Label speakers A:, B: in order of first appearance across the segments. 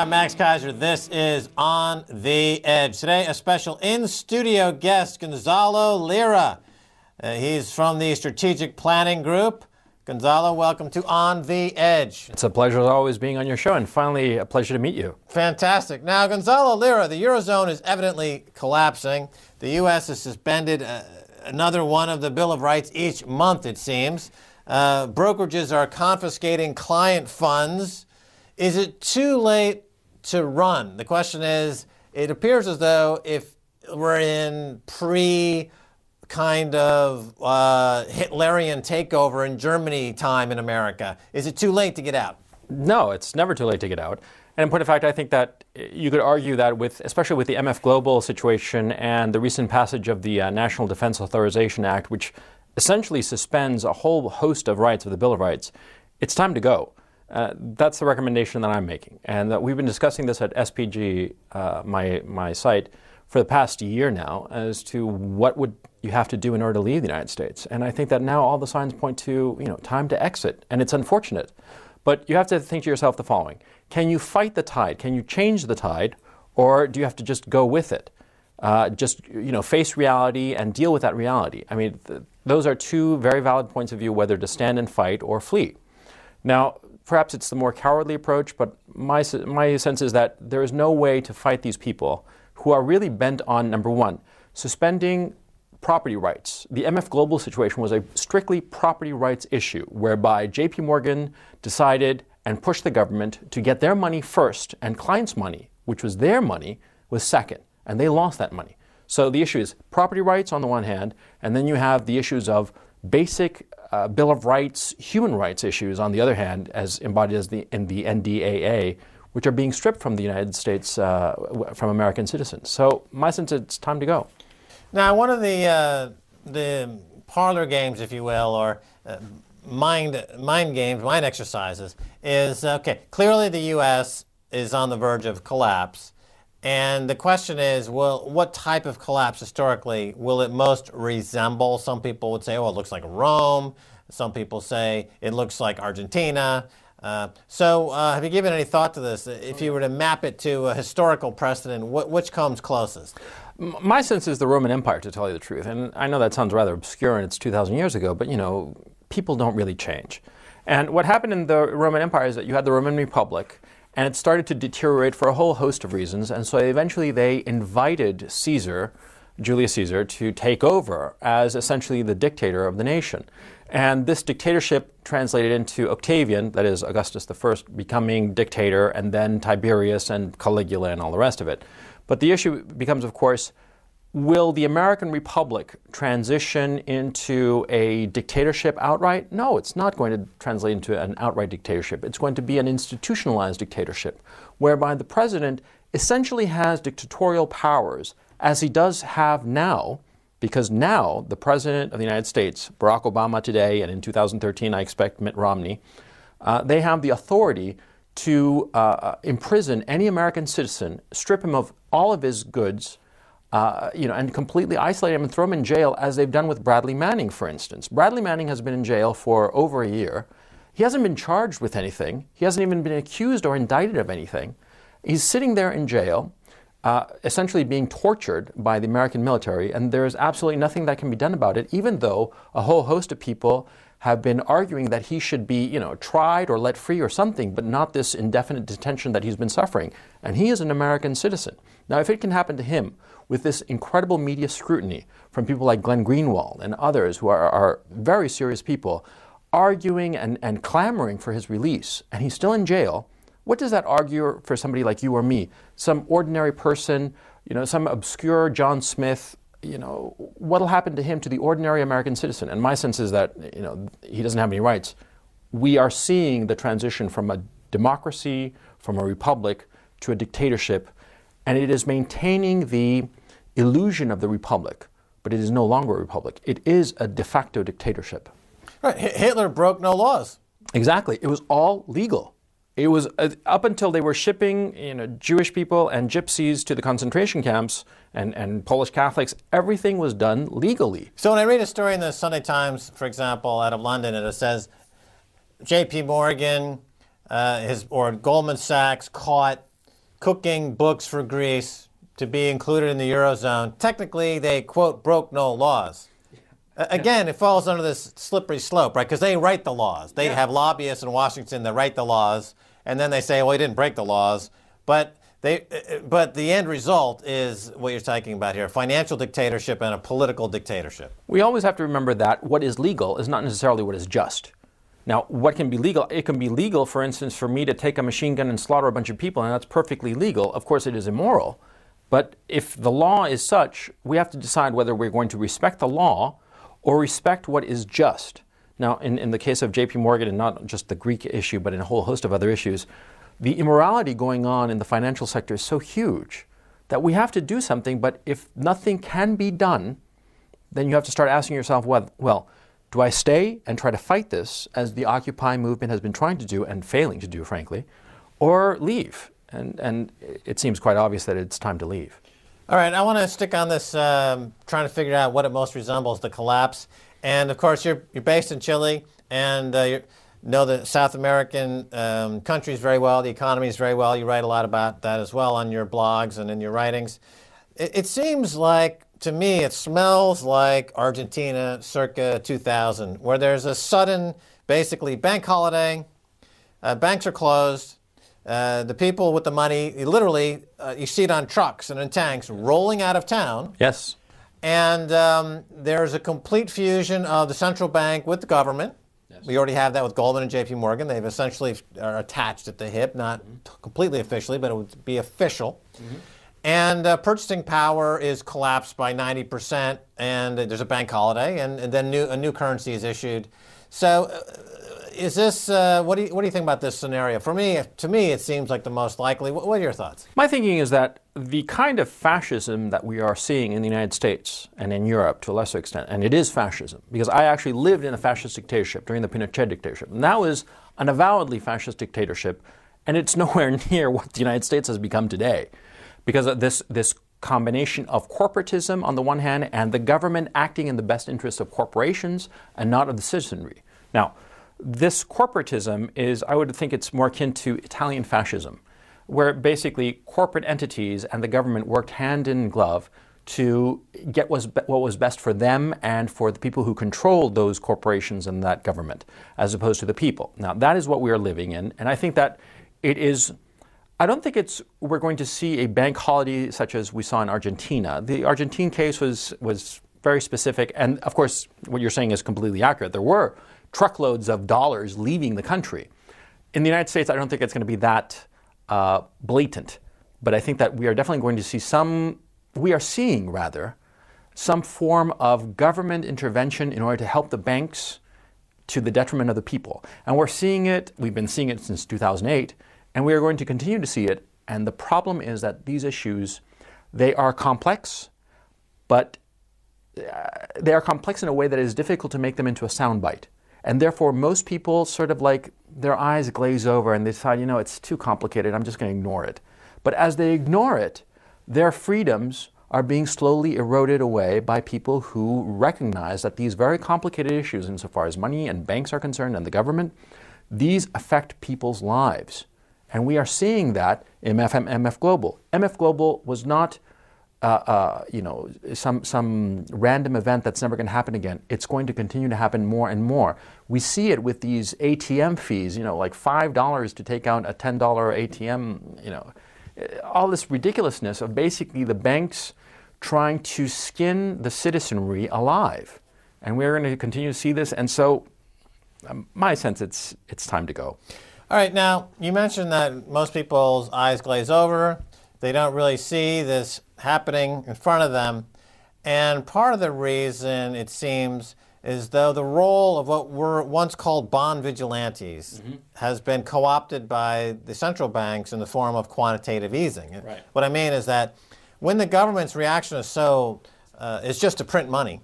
A: I'm Max Keiser. This is On the Edge. Today, a special in-studio guest, Gonzalo Lira. He's from the Strategic Planning Group. Gonzalo, welcome to On the Edge.
B: It's a pleasure always being on your show, and finally a pleasure to meet you.
A: Fantastic. Now, Gonzalo Lira, the Eurozone is evidently collapsing. The U.S. has suspended another one of the Bill of Rights each month, it seems. Brokerages are confiscating client funds. Is it too late to run? The question is, it appears as though if we're in kind of Hitlerian takeover in Germany time in America, is it too late to get out?
B: No, it's never too late to get out. And in point of fact, I think that you could argue that especially with the MF Global situation and the recent passage of the National Defense Authorization Act, which essentially suspends a whole host of rights of the Bill of Rights, it's time to go. That's the recommendation that I'm making. And we've been discussing this at SPG, my site, for the past year now as to what would you have to do in order to leave the United States. And I think that now all the signs point to, time to exit. And it's unfortunate. But you have to think to yourself the following. Can you fight the tide? Can you change the tide? Or do you have to just go with it? Face reality and deal with that reality. I mean, those are two very valid points of view, whether to stand and fight or flee. Now, perhaps it's the more cowardly approach, but my sense is that there is no way to fight these people who are really bent on, number one, suspending property rights. The MF Global situation was a strictly property rights issue, whereby JP Morgan decided and pushed the government to get their money first, and clients' money, which was their money, was second, and they lost that money. So the issue is property rights on the one hand, and then you have the issues of basic Bill of Rights, human rights issues on the other hand, as embodied in the NDAA, which are being stripped from the United States, from American citizens. So my sense is it's time to go.
A: Now, one of the parlor games, if you will, or mind games, mind exercises, is, okay, clearly the U.S. is on the verge of collapse. And the question is, well, what type of collapse historically will it most resemble? Some people would say, oh, it looks like Rome. Some people say it looks like Argentina. So have you given any thought to this? If you were to map it to a historical precedent, which comes closest?
B: My sense is the Roman Empire, to tell you the truth. And I know that sounds rather obscure and it's 2,000 years ago, but, people don't really change. And what happened in the Roman Empire is that you had the Roman Republic, and it started to deteriorate for a whole host of reasons. And so eventually they invited Julius Caesar, to take over as essentially the dictator of the nation. And this dictatorship translated into Octavian, that is Augustus I, becoming dictator, and then Tiberius and Caligula and all the rest of it. But the issue becomes, of course, will the American Republic transition into a dictatorship outright? No, it's not going to translate into an outright dictatorship. It's going to be an institutionalized dictatorship, whereby the president essentially has dictatorial powers, as he does have now, because now the President of the United States, Barack Obama today, and in 2013 I expect Mitt Romney, they have the authority to imprison any American citizen, strip him of all of his goods, and completely isolate him and throw him in jail, as they've done with Bradley Manning, for instance. Bradley Manning has been in jail for over a year. He hasn't been charged with anything. He hasn't even been accused or indicted of anything. He's sitting there in jail, essentially being tortured by the American military, and there is absolutely nothing that can be done about it, even though a whole host of people have been arguing that he should be, tried or let free or something, but not this indefinite detention that he's been suffering. And he is an American citizen. Now, if it can happen to him with this incredible media scrutiny from people like Glenn Greenwald and others who are very serious people, arguing and clamoring for his release, and he's still in jail, what does that argue for somebody like you or me? Some ordinary person, some obscure John Smith, what'll happen to him, to the ordinary American citizen? And my sense is that, he doesn't have any rights. We are seeing the transition from a democracy, from a republic, to a dictatorship, and it is maintaining the illusion of the republic, but it is no longer a republic. It is a de facto dictatorship.
A: Right. Hitler broke no laws.
B: Exactly. It was all legal. It was up until they were shipping Jewish people and gypsies to the concentration camps and Polish Catholics, everything was done legally.
A: So when I read a story in the Sunday Times, for example, out of London, and it says J.P. Morgan or Goldman Sachs caught cooking books for Greece to be included in the Eurozone, technically they, quote, broke no laws. Again, it falls under this slippery slope, right? Because they write the laws. They have lobbyists in Washington that write the laws, and then they say, well, he didn't break the laws. But the end result is what you're talking about here, financial dictatorship and a political dictatorship.
B: We always have to remember that what is legal is not necessarily what is just. Now, what can be legal? It can be legal, for instance, for me to take a machine gun and slaughter a bunch of people, and that's perfectly legal. Of course, it is immoral. But if the law is such, we have to decide whether we're going to respect the law or respect what is just. Now, in the case of J.P. Morgan, and not just the Greek issue, but in a whole host of other issues, the immorality going on in the financial sector is so huge that we have to do something. But if nothing can be done, then you have to start asking yourself, well, do I stay and try to fight this, as the Occupy movement has been trying to do and failing to do, frankly, or leave? And it seems quite obvious that it's time to leave.
A: All right, I want to stick on this, trying to figure out what it most resembles the collapse. And of course, you're based in Chile, and you know the South American countries very well, the economies very well. You write a lot about that as well on your blogs and in your writings. It seems like, to me, it smells like Argentina circa 2000, where there's a sudden, basically, bank holiday, banks are closed. The people with the money, literally, you see it on trucks and in tanks rolling out of town.
B: Yes.
A: And there's a complete fusion of the central bank with the government. Yes. We already have that with Goldman and J.P. Morgan. They've essentially are attached at the hip, not completely officially, but it would be official. Mm-hmm. And purchasing power is collapsed by 90%, and there's a bank holiday, and then a new currency is issued. So is this, what do you think about this scenario? To me, it seems like the most likely. What are your thoughts?
B: My thinking is that the kind of fascism that we are seeing in the United States and in Europe to a lesser extent, and it is fascism, because I actually lived in a fascist dictatorship during the Pinochet dictatorship, and that was an avowedly fascist dictatorship, and it's nowhere near what the United States has become today, because of this combination of corporatism on the one hand and the government acting in the best interest of corporations and not of the citizenry. Now, this corporatism is, I would think it's more akin to Italian fascism, where basically corporate entities and the government worked hand in glove to get what was best for them and for the people who controlled those corporations and that government, as opposed to the people. Now, that is what we are living in, and I think that it is, I don't think we're going to see a bank holiday such as we saw in Argentina. The Argentine case was very specific, and of course, what you're saying is completely accurate. There were truckloads of dollars leaving the country. In the United States, I don't think it's going to be that blatant, but I think that we are definitely going to see some form of government intervention in order to help the banks to the detriment of the people. And we've been seeing it since 2008, and we are going to continue to see it. And the problem is that these issues, they are complex, but they are complex in a way that it is difficult to make them into a soundbite. And therefore, most people sort of like their eyes glaze over and they decide, it's too complicated, I'm just going to ignore it. But as they ignore it, their freedoms are being slowly eroded away by people who recognize that these very complicated issues, insofar as money and banks are concerned and the government, these affect people's lives. And we are seeing that in MF Global. MF Global was not some random event that's never going to happen again. It's going to continue to happen more and more. We see it with these ATM fees, like $5 to take out a $10 ATM, all this ridiculousness of basically the banks trying to skin the citizenry alive. And we're going to continue to see this. And so my sense, it's time to go.
A: All right, now, you mentioned that most people's eyes glaze over. They don't really see this happening in front of them. And part of the reason, it seems, is though the role of what were once called bond vigilantes has been co-opted by the central banks in the form of quantitative easing. Right. What I mean is that when the government's reaction is just to print money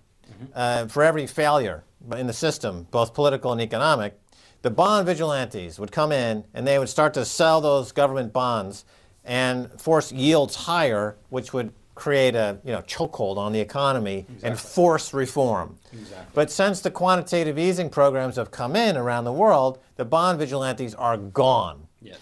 A: for every failure in the system, both political and economic, the bond vigilantes would come in and they would start to sell those government bonds and force yields higher, which would create a chokehold on the economy and force reform. Exactly. But since the quantitative easing programs have come in around the world, the bond vigilantes are gone. Yes.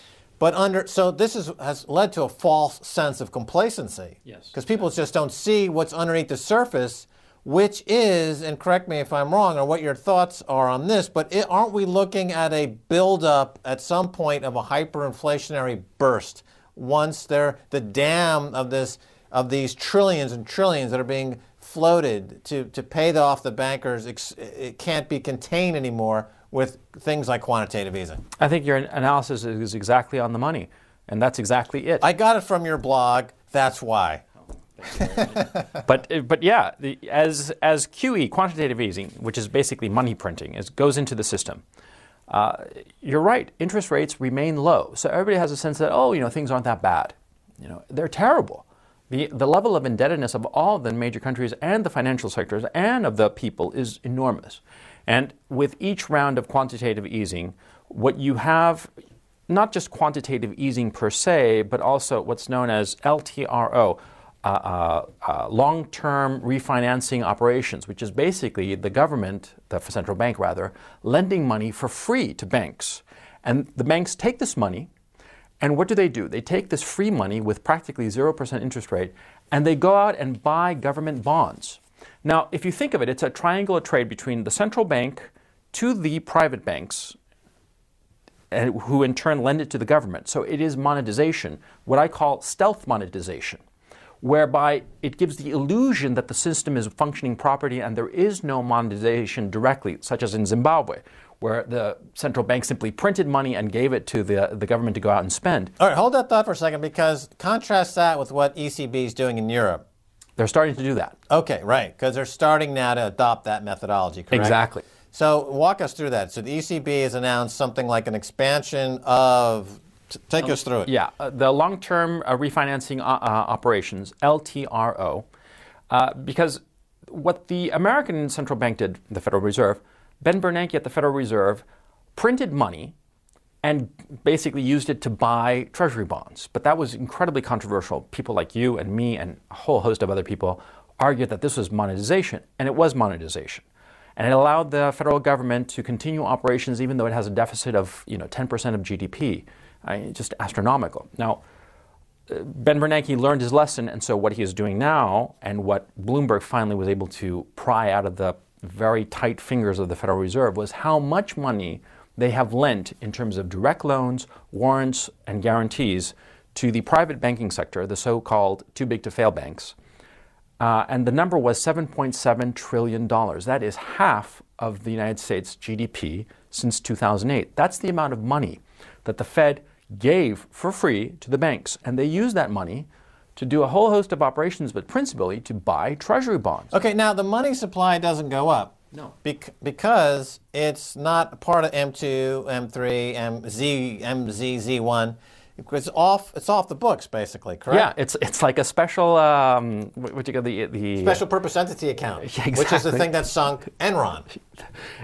A: So this has led to a false sense of complacency.
B: Yes.
A: Because people just don't see what's underneath the surface, which is, and correct me if I'm wrong, or what your thoughts are on this, but aren't we looking at a buildup at some point of a hyperinflationary burst once the dam of these trillions and trillions that are being floated to pay off the bankers, it can't be contained anymore with things like quantitative easing?
B: I think your analysis is exactly on the money, and that's exactly it.
A: I got it from your blog. That's why.
B: But yeah, as QE, quantitative easing, which is basically money printing, goes into the system, you're right. Interest rates remain low, so everybody has a sense that things aren't that bad. They're terrible. The level of indebtedness of all the major countries and the financial sectors and of the people is enormous. And with each round of quantitative easing, what you have, not just quantitative easing per se, but also what's known as LTRO, long-term refinancing operations, which is basically the government, the central bank rather, lending money for free to banks. And the banks take this money, and what do? They take this free money with practically 0% interest rate, and they go out and buy government bonds. Now, if you think of it, it's a triangular trade between the central bank to the private banks, who in turn lend it to the government. So it is monetization, what I call stealth monetization, whereby it gives the illusion that the system is functioning properly and there is no monetization directly, such as in Zimbabwe, where the central bank simply printed money and gave it to the government to go out and spend.
A: All right, hold that thought for a second, because contrast that with what ECB is doing in Europe.
B: They're starting to do that.
A: Okay, right, because they're starting now to adopt that methodology, correct?
B: Exactly.
A: So walk us through that. So the ECB has announced something like an expansion of, take us through it.
B: Yeah, the long-term refinancing operations, LTRO, because what the American central bank did, the Federal Reserve, Ben Bernanke at the Federal Reserve printed money and basically used it to buy treasury bonds. But that was incredibly controversial. People like you and me and a whole host of other people argued that this was monetization, and it was monetization. And it allowed the federal government to continue operations even though it has a deficit of 10% of GDP. Just astronomical. Now, Ben Bernanke learned his lesson, and so what he is doing now, and what Bloomberg finally was able to pry out of the very tight fingers of the Federal Reserve, was how much money they have lent in terms of direct loans, warrants, and guarantees to the private banking sector, the so-called too-big-to-fail banks. And the number was $7.7 trillion. That is half of the United States GDP since 2008. That's the amount of money that the Fed gave for free to the banks. And they used that money to do a whole host of operations, but principally to buy treasury bonds.
A: Okay, now the money supply doesn't go up.
B: No.
A: Because it's not part of M2, M3, MZZ1. It's off the books, basically, correct?
B: Yeah, it's like a special, what you call the
A: special purpose entity account,
B: exactly.
A: Which is the thing that sunk Enron.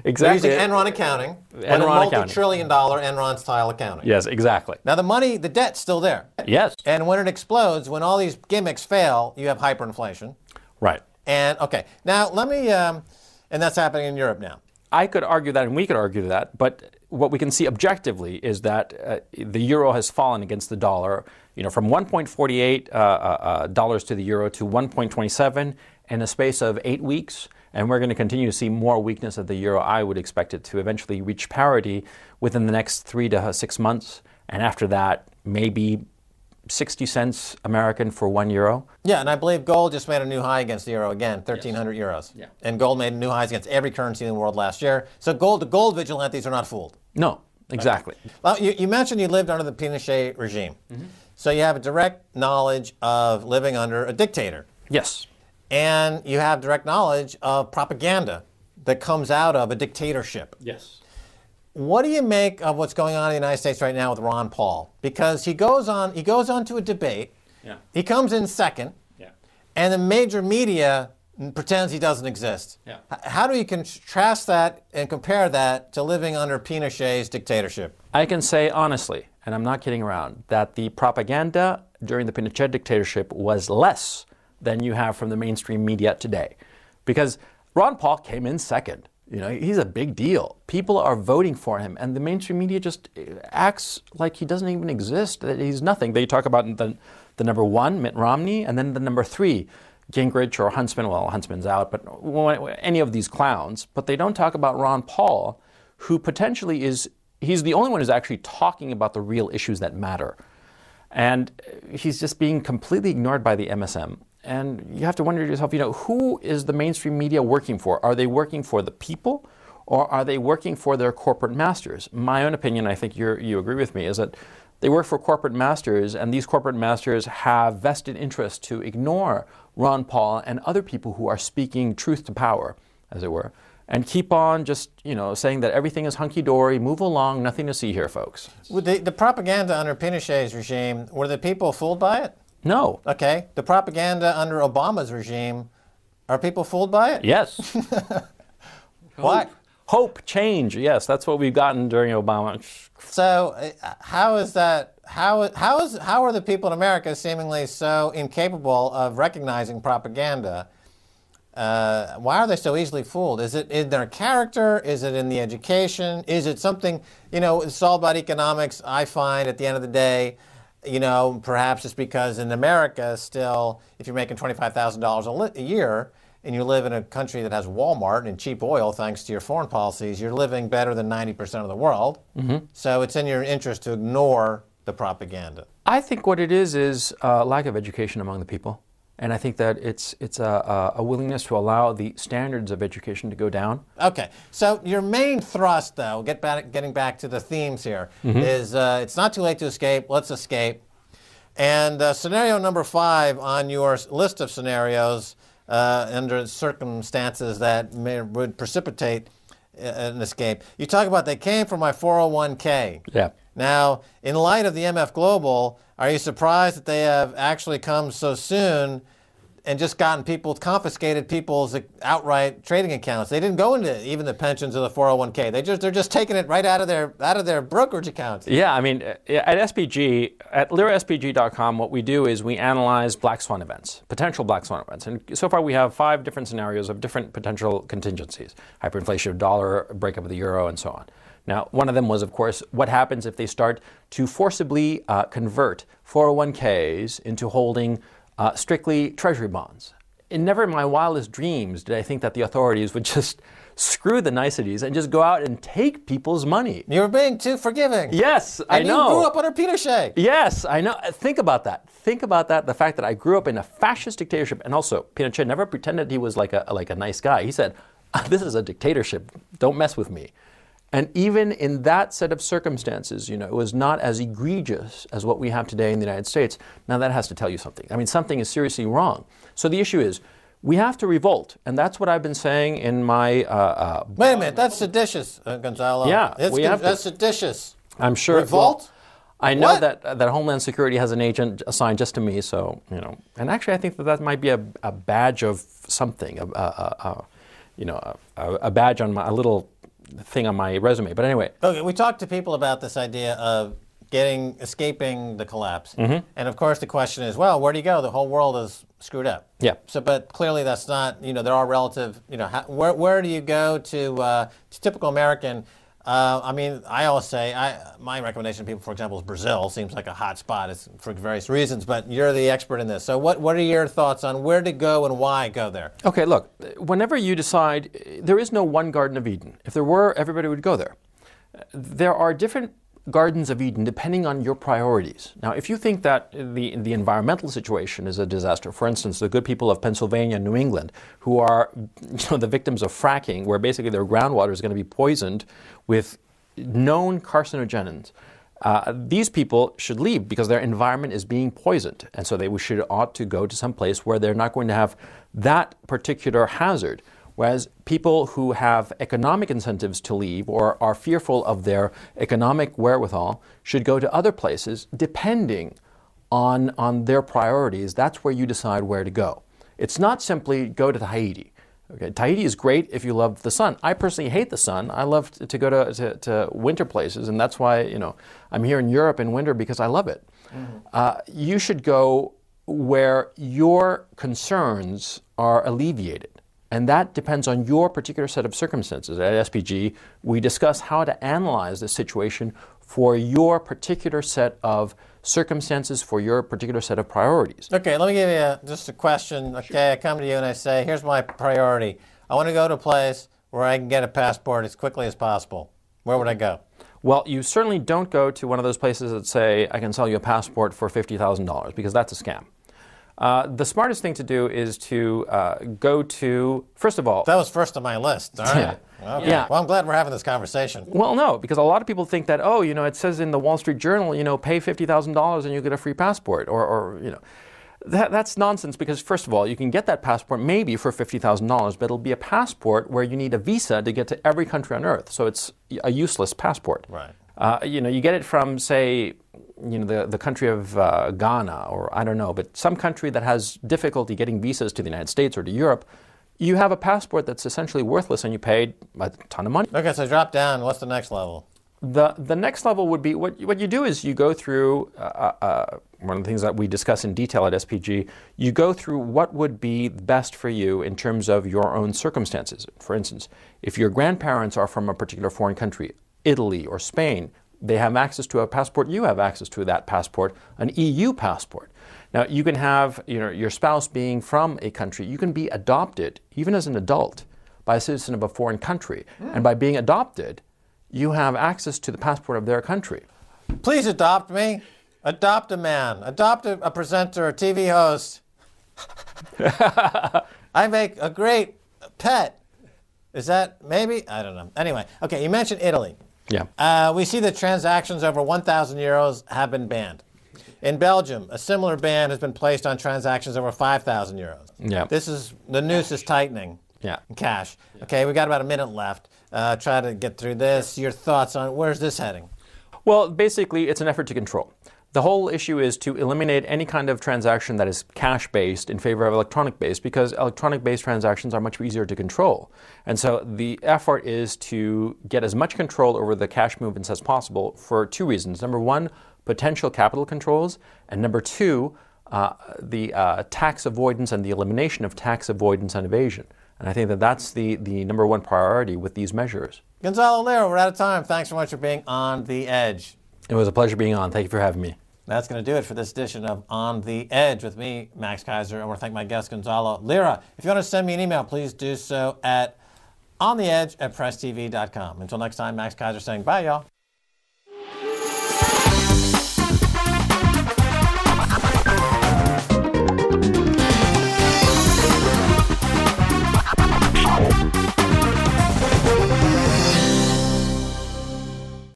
B: Exactly.
A: They're using Enron accounting,
B: Enron
A: a multi-trillion-dollar Enron-style accounting.
B: Yes, exactly.
A: Now the debt's still there.
B: Yes.
A: And when it explodes, when all these gimmicks fail, you have hyperinflation.
B: Right.
A: And okay, now let me, and that's happening in Europe now.
B: I could argue that, and we could argue that, but what we can see objectively is that the euro has fallen against the dollar, from 1.48 dollars to the euro to 1.27 in a space of 8 weeks, and we're going to continue to see more weakness of the euro. I would expect it to eventually reach parity within the next 3 to 6 months, and after that, maybe 60 cents American for €1.
A: Yeah, and I believe gold just made a new high against the euro again, 1,300 euros.
B: Yeah.
A: And gold made new highs against every currency in the world last year. So the gold vigilantes are not fooled.
B: No, exactly.
A: Well, you mentioned you lived under the Pinochet regime. Mm-hmm. So you have a direct knowledge of living under a dictator.
B: Yes.
A: And you have direct knowledge of propaganda that comes out of a dictatorship.
B: Yes.
A: What do you make of what's going on in the United States right now with Ron Paul? Because he goes on to a debate.
B: Yeah.
A: He comes in second.
B: Yeah.
A: And the major media pretends he doesn't exist.
B: Yeah.
A: How do you contrast that and compare that to living under Pinochet's dictatorship?
B: I can say honestly, and I'm not kidding around, that the propaganda during the Pinochet dictatorship was less than you have from the mainstream media today. Because Ron Paul came in second. He's a big deal. People are voting for him, and the mainstream media just acts like he doesn't even exist, that he's nothing. They talk about the number 1, Mitt Romney, and then the number 3, Gingrich or Huntsman. Well, Huntsman's out, but any of these clowns. But they don't talk about Ron Paul, who potentially he's the only one who's actually talking about the real issues that matter. And he's just being completely ignored by the MSM. And you have to wonder to yourself, who is the mainstream media working for? Are they working for the people, or are they working for their corporate masters? My own opinion, I think you agree with me, is that they work for corporate masters, and these corporate masters have vested interest to ignore Ron Paul and other people who are speaking truth to power, as it were, and keep on just, saying that everything is hunky-dory, move along, nothing to see here, folks.
A: The propaganda under Pinochet's regime, were the people fooled by it?
B: No.
A: Okay. The propaganda under Obama's regime, are people fooled by it?
B: Yes.
A: Why?
B: Hope, change. Yes, that's what we've gotten during Obama.
A: So how is that? How are the people in America seemingly so incapable of recognizing propaganda? Why are they so easily fooled? Is it in their character? Is it in the education? Is it something, it's all about economics, I find, at the end of the day. Perhaps it's because in America still, if you're making $25,000 a year and you live in a country that has Walmart and cheap oil thanks to your foreign policies, you're living better than 90% of the world. Mm-hmm. So it's in your interest to ignore the propaganda.
B: I think what it is lack of education among the people. And I think that it's a willingness to allow the standards of education to go down.
A: Okay. So your main thrust, though, getting back to the themes here, mm-hmm. is it's not too late to escape. Let's escape. And scenario number 5 on your list of scenarios under circumstances that would precipitate an escape. You talk about they came from my 401k.
B: Yeah.
A: Now, in light of the MF Global, are you surprised that they have actually come so soon and just confiscated people's outright trading accounts? They didn't go into even the pensions or the 401k. They're just taking it right out of their brokerage accounts.
B: Yeah, I mean, at SPG, at LiraSPG.com, what we do is we analyze black swan events, potential black swan events. And so far we have 5 different scenarios of different potential contingencies: hyperinflation of dollar, breakup of the euro, and so on. Now, one of them was, of course, what happens if they start to forcibly convert 401ks into holding strictly treasury bonds. Never in my wildest dreams did I think that the authorities would just screw the niceties and just go out and take people's money.
A: You're being too forgiving.
B: Yes, I know.
A: And you grew up under Pinochet.
B: Yes, I know. Think about that. Think about that, the fact that I grew up in a fascist dictatorship. And also, Pinochet never pretended he was like a nice guy. He said, this is a dictatorship. Don't mess with me. And even in that set of circumstances, it was not as egregious as what we have today in the United States. Now that has to tell you something. I mean, something is seriously wrong. So the issue is, we have to revolt, and that's what I've been saying in my...
A: Wait a minute, that's seditious, Gonzalo.
B: Yeah,
A: that's seditious.
B: I'm sure...
A: Revolt?
B: Well, I know that Homeland Security has an agent assigned just to me, so, And actually, I think that might be a badge of something, a badge on a little thing on my resume. But anyway.
A: Okay, we talked to people about this idea of escaping the collapse. Mm-hmm. And of course the question is, well, where do you go? The whole world is screwed up.
B: Yeah.
A: So, but clearly that's not, there are relative, where do you go to typical American? I always say, my recommendation to people, for example, is Brazil. Seems like a hot spot. It's for various reasons, but you're the expert in this. So what are your thoughts on where to go and why go there?
B: Okay, look, whenever you decide, there is no one Garden of Eden. If there were, everybody would go there. There are different Gardens of Eden depending on your priorities. Now, if you think that the environmental situation is a disaster, for instance, the good people of Pennsylvania and New England who are the victims of fracking, where basically their groundwater is going to be poisoned with known carcinogens, these people should leave because their environment is being poisoned. And so they ought to go to some place where they're not going to have that particular hazard. Whereas people who have economic incentives to leave or are fearful of their economic wherewithal should go to other places depending on their priorities. That's where you decide where to go. It's not simply go to Tahiti. Okay, Tahiti is great if you love the sun. I personally hate the sun. I love to go to winter places, and that's why I'm here in Europe in winter because I love it. Mm-hmm. You should go where your concerns are alleviated. And that depends on your particular set of circumstances. At SPG, we discuss how to analyze the situation for your particular set of circumstances, for your particular set of priorities.
A: Okay, let me give you just a question. Okay, sure. I come to you and I say, here's my priority. I want to go to a place where I can get a passport as quickly as possible. Where would I go?
B: Well, you certainly don't go to one of those places that say, I can sell you a passport for $50,000, because that's a scam. The smartest thing to do is to go to, first of all...
A: That was first on my list, all right?
B: Yeah.
A: Okay.
B: Yeah.
A: Well, I'm glad we're having this conversation.
B: Well, no, because a lot of people think that, oh, you know, it says in the Wall Street Journal, you know, pay $50,000 and you get a free passport, or you know. That's nonsense, because first of all, you can get that passport maybe for $50,000, but it'll be a passport where you need a visa to get to every country on earth. So it's a useless passport.
A: Right.
B: You know, you get it from, say, you know, the country of Ghana, or I don't know, but some country that has difficulty getting visas to the United States or to Europe. You have a passport that's essentially worthless, and you paid a ton of money.
A: Okay, so drop down. What's the next level?
B: The next level would be, what you do is you go through, one of the things that we discuss in detail at SPG, you go through what would be best for you in terms of your own circumstances. For instance, if your grandparents are from a particular foreign country, Italy or Spain, they have access to a passport, you have access to that passport, an EU passport. Now, you can have, you know, your spouse being from a country, you can be adopted, even as an adult, by a citizen of a foreign country. And by being adopted, you have access to the passport of their country.
A: Please adopt me. Adopt a man. Adopt a presenter, a TV host. I make a great pet. Is that maybe? I don't know. Anyway, okay, you mentioned Italy.
B: Yeah.
A: We see that transactions over 1,000 euros have been banned. In Belgium, a similar ban has been placed on transactions over 5,000 euros.
B: Yeah.
A: The noose is tightening.
B: Yeah.
A: Cash. Okay, we got about a minute left. Try to get through this. Your thoughts on where's this heading?
B: Well, basically, it's an effort to control. The whole issue is to eliminate any kind of transaction that is cash-based in favor of electronic-based, because electronic-based transactions are much easier to control. And so the effort is to get as much control over the cash movements as possible for two reasons. Number one, potential capital controls, and number two, the tax avoidance and the elimination of tax avoidance and evasion. And I think that that's the number one priority with these measures.
A: Gonzalo Lira, we're out of time. Thanks so much for being on The Edge.
B: It was a pleasure being on. Thank you for having me.
A: That's going to do it for this edition of On the Edge with me, Max Keiser. I want to thank my guest, Gonzalo Lira. If you want to send me an email, please do so at ontheedge@presstv.com. Until next time, Max Keiser saying bye, y'all.